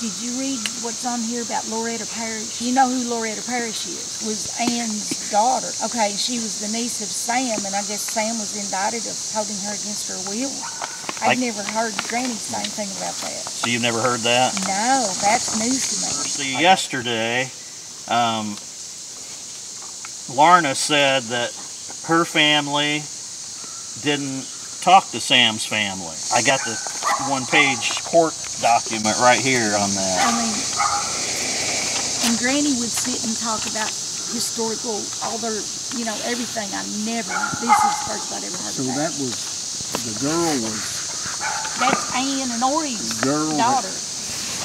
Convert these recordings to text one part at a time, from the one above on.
Did you read what's on here about Loretta Parish? You know who Loretta Parish is? Was Anne's daughter. Okay, she was the niece of Sam, and I guess Sam was indicted of holding her against her will. I've never heard Granny say anything about that. So you've never heard that? No, that's news to me. See, yesterday, Lorna said that her family didn't talk to Sam's family. I got the one-page court document right here on that. I mean, and Granny would sit and talk about historical, all their, you know, everything. This is the first I'd ever heard of that. So that was, the girl was... That's Anne and Ori's daughter.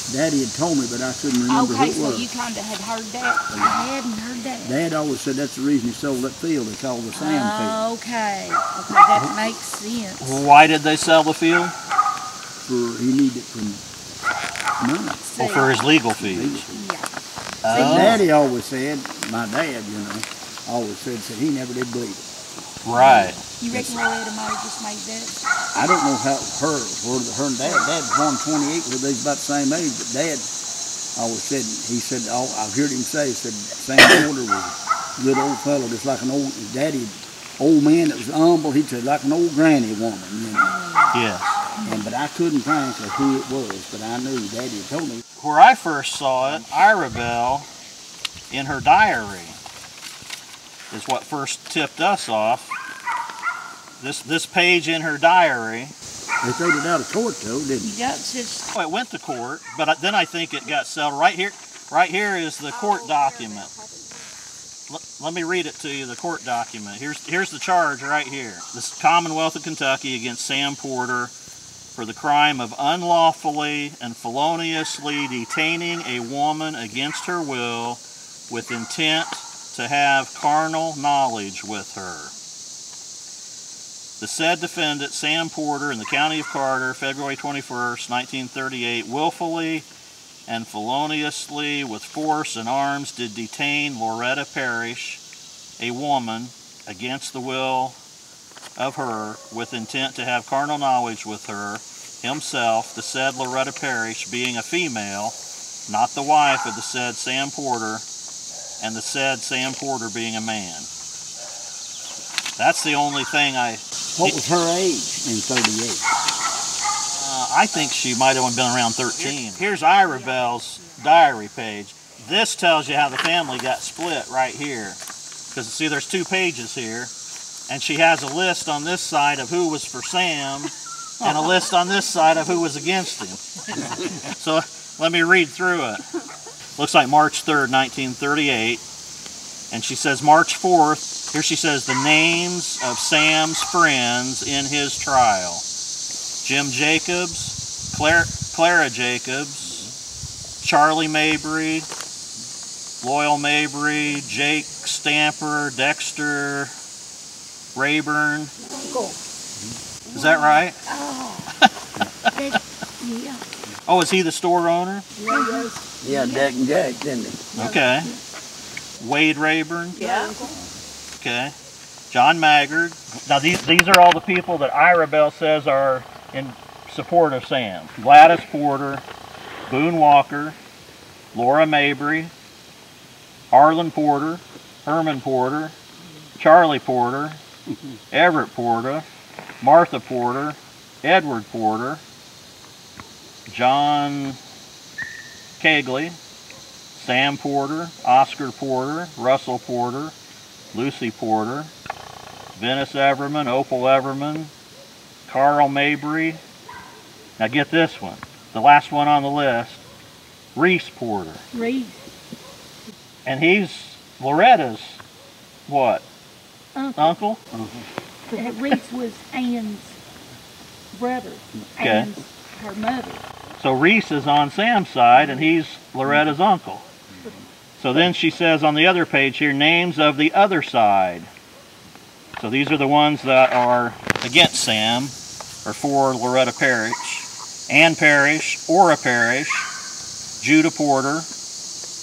Daddy had told me, but I couldn't remember who it was. Okay, so you kind of had heard that? I hadn't heard that. Dad always said that's the reason he sold that field. They called the Sam field. Okay, that makes sense. Why did they sell the field? He needed it for money. Well, for his legal fees. Yeah. Daddy always said, my dad, you know, always said he never did believe it. Right. You reckon Loretta might have just made that? I don't know how her and Dad was born 28, but they was about the same age, but Dad always said, I've heard him say, he said, Sam Porter was a good old fellow, just like an old, Daddy, old man that was humble, he said, like an old granny woman, you know. Yes. But I couldn't think of who it was, but I knew Daddy had told me. Where I first saw it, Ira Bell, in her diary, is what first tipped us off. This page in her diary. They threw it out of court though, didn't they? Yeah, it's just... Oh, it went to court, but then I think it got settled. Right here is the court document. Let me read it to you, the court document. Here's the charge right here. This Commonwealth of Kentucky against Sam Porter for the crime of unlawfully and feloniously detaining a woman against her will with intent to have carnal knowledge with her. The said defendant, Sam Porter, in the county of Carter, February 21st, 1938, willfully and feloniously with force and arms did detain Loretta Parish, a woman, against the will of her, with intent to have carnal knowledge with her, himself, the said Loretta Parish, being a female, not the wife of the said Sam Porter, and the said Sam Porter being a man. That's the only thing What was her age in 38? I think she might have been around 13. Here's Ira Bell's diary page. This tells you how the family got split right here. Because see, there's two pages here. And she has a list on this side of who was for Sam, and a list on this side of who was against him. So let me read through it. Looks like March 3rd, 1938. And she says March 4th, here she says the names of Sam's friends in his trial. Jim Jacobs, Clara Jacobs, Charlie Mabry, Loyal Mabry, Jake Stamper, Dexter, Rayburn. Cool. Is that right? Yeah. Oh, is he the store owner? Yeah, Jack and Jack, didn't he? Okay. Wade Rayburn? Yeah. Okay. John Maggard. Now these are all the people that Ira Bell says are in support of Sam. Gladys Porter, Boone Walker, Laura Mabry, Arlen Porter, Herman Porter, Charlie Porter, Everett Porter, Martha Porter, Edward Porter, John Kegley, Sam Porter, Oscar Porter, Russell Porter, Lucy Porter, Venice Everman, Opal Everman, Carl Mabry. Now get this one, the last one on the list, Reese Porter. Reese. And he's Loretta's, what? Uncle? Reese was Anne's brother. Okay. Anne's her mother. So Reese is on Sam's side and he's Loretta's uncle. So then she says on the other page here, names of the other side. So these are the ones that are against Sam, or for Loretta Parish. Anne Parish, Ora Parish, Judah Porter,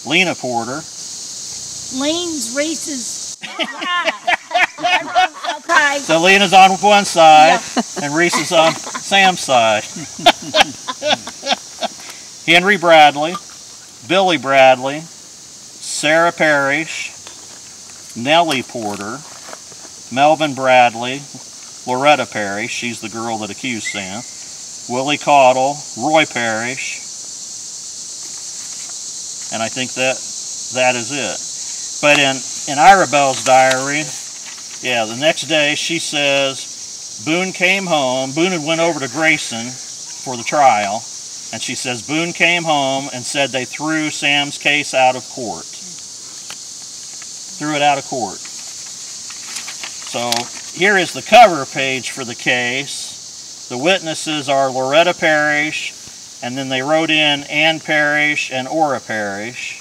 Lena Porter. Lean's Reese's wife. Okay. So Lena's on one side, and Reese is on Sam's side. Henry Bradley, Billy Bradley, Sarah Parish, Nellie Porter, Melvin Bradley, Loretta Parish, she's the girl that accused Sam, Willie Caudle, Roy Parish, and I think that is it. But in Ira Bell's diary, yeah, the next day she says Boone came home. Boone had went over to Grayson for the trial, and she says Boone came home and said they threw Sam's case out of court. Threw it out of court. So here is the cover page for the case. The witnesses are Loretta Parish, and then they wrote in Anne Parish and Ora Parish.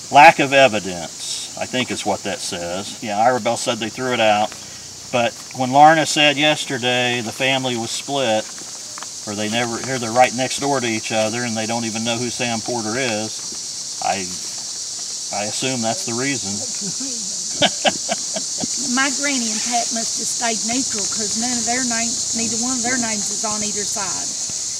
Lack of evidence, I think is what that says. Yeah, Ira Bell said they threw it out. But when Lorna said yesterday the family was split, or they're right next door to each other and they don't even know who Sam Porter is, I assume that's the reason. My granny and Pat must have stayed neutral because neither one of their names is on either side.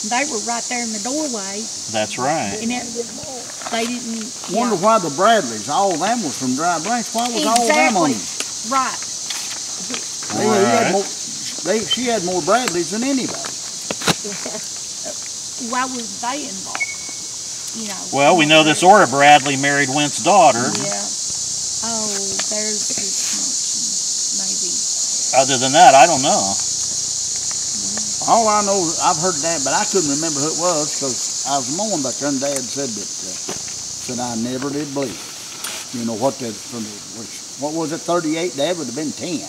And they were right there in the doorway. That's right. And they didn't. Wonder why the Bradleys, all of them was from Dry Branch. Why was all of them on him? Right. She had more Bradleys than anybody. Why was they involved? You know. Well, we know this Ora Bradley married Wint's daughter. Yeah. Oh, there's his connection, maybe. Other than that, I don't know. All I know, I've heard that, but I couldn't remember who it was because I was mowing back there and Dad said that I never did believe. You know what what was it, 38? Dad would have been 10.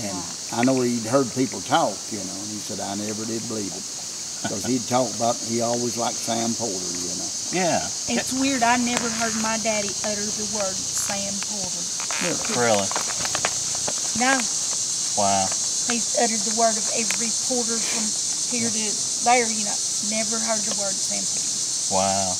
And I know he'd heard people talk, you know, and he said I never did believe it. Because he'd talk about, he always liked Sam Porter, you know. Yeah. It's weird, I never heard my daddy utter the word Sam Porter. Really? No. Wow. He's uttered the word of every Porter from here to there, you know. Never heard the word Sam Porter. Wow.